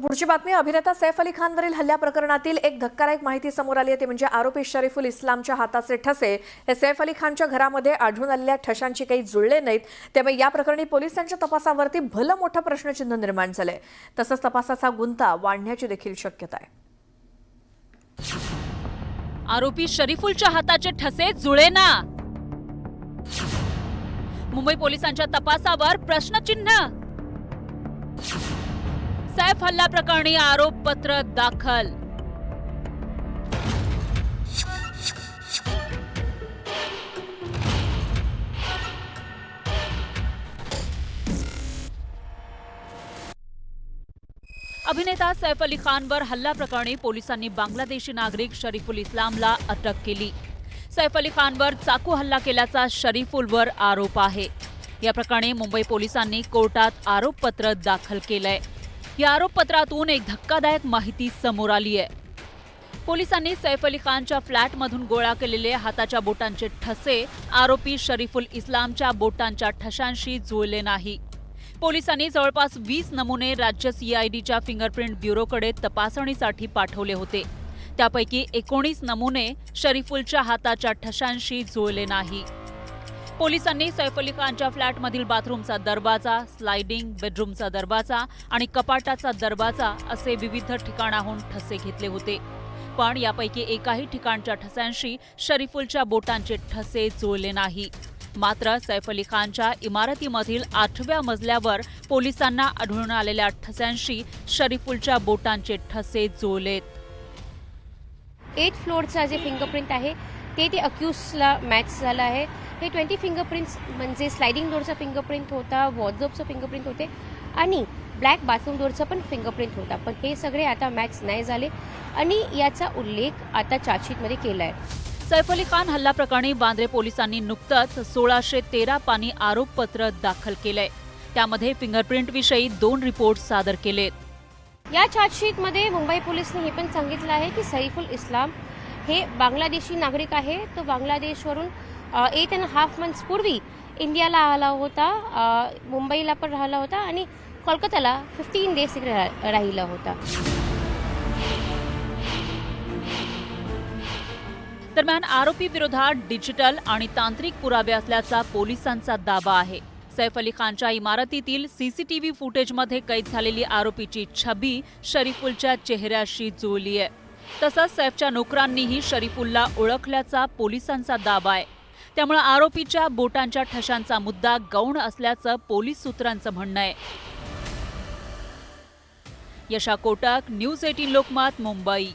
पुढची बातमी अभिनेता सैफ अली खानवरील हल्ल्या प्रकरणातील एक धक्कादायक माहिती समोर आली आहे ती म्हणजे आरोपी शरीफुल इस्लामच्या हाताचे ठसे हे सैफ अली खानच्या घरामध्ये आढळून आलेल्या ठशांशी काही जुळले नाहीत। त्यामुळे या प्रकरणी पोलिसांच्या तपासावरती भलं मोठं प्रश्नचिन्ह निर्माण झालंय। तसंच तपासाचा गुंता वाढण्याची देखील शक्यता आहे। आरोपी शरीफुलच्या हाताचे ठसे जुळेना। मुंबई पोलिसांच्या तपासावर प्रश्नचिन्ह। सैफ हल्ला प्रकरणी आरोपपत्र दाखल। अभिनेता सैफ अली खानवर हल्ला प्रकरणी पोलिसांनी बांगलादेशी नागरिक शरीफुल इस्लामला अटक केली। सैफ अली खानवर चाकू हल्ला केल्याचा शरीफुलवर आरोप आहे। या प्रकरणी मुंबई पोलिसांनी कोर्टात आरोपपत्र दाखल केलंय। या आरोपपत्रातून एक धक्कादायक माहिती समोर आली आहे। पोलिसांनी सैफ अली खानच्या फ्लॅटमधून गोळा केलेले हाताच्या बोटांचे ठसे आरोपी शरीफुल इस्लामच्या बोटांच्या ठशांशी जुळले नाही। पोलिसांनी जवळपास 20 नमुने राज्य CIDच्या फिंगरप्रिंट ब्युरोकडे तपासणीसाठी पाठवले होते। त्यापैकी 19 नमुने शरीफुलच्या हाताच्या ठशांशी जुळले नाही। पोलिसांनी सैफ अली खानच्या फ्लॅटमधील बाथरूमचा दरवाजा, स्लायडिंग बेडरूमचा दरवाजा आणि कपाटाचा दरवाजा असे विविध ठिकाणाहून ठसे घेतले होते। पण यापैकी एकाही ठिकाणच्या ठस्यांशी शरीफुलच्या बोटांचे ठसे जुळले नाही। मात्र सैफ अली खानच्या इमारतीमधील 8व्या मजल्यावर पोलिसांना आढळून आलेल्या ठस्यांशी शरीफुलच्या बोटांचे ठसे जुळलेत। 8 फ्लोअरचा जे फिंगरप्रिंट आहे ते अक्यूजला मॅच झालं आहे। हे 20 फिंगरप्रिंट्स म्हणजे स्लायडिंग डोअरचा फिंगरप्रिंट होता, वॉर्डरोबचा फिंगरप्रिंट होते आणि ब्लॅक बाथरूम डोअरचा पण फिंगरप्रिंट होता। पण हे सगळे आता मॅच नाही झाले आणि याचा उल्लेख आता चार्जशीटमध्ये केला आहे। सैफ अली खान हल्ला प्रकरणी बांद्रे पोलिसांनी नुकतंच 1613 पानी आरोपपत्र दाखल केलंय। त्यामध्ये फिंगरप्रिंटविषयी 2 रिपोर्ट सादर केलेत। या चार्जशीटमध्ये मुंबई पोलिसने हे पण सांगितलं आहे की सैफुल इस्लाम हे बांगलादेशी नागरिक आहे। तो बांगलादेशवरून 8.5 मंथ्स पूर्वी इंडियाला आला होता, मुंबईला पण राहिला होता आणि कोलकाताला 15 डेज तिकडे राहिला होता। दरम्यान आरोपी विरोधात डिजिटल आणि तांत्रिक पुरावे असल्याचा पोलिसांचा दावा आहे। सैफ अली खानच्या इमारतीतील CCTV फुटेजमध्ये कैद झालेली आरोपीची छबी शरीफुलच्या चेहऱ्याशी जुळली आहे। तसंच सैफच्या नोकरांनीही शरीफुलला ओळखल्याचा पोलिसांचा दावा आहे। त्यामुळे आरोपीच्या बोटांच्या ठशांचा मुद्दा गौण असल्याचं पोलीस सूत्रांचं म्हणणं आहे। यशा कोटक, न्यूज 18 लोकमत, मुंबई।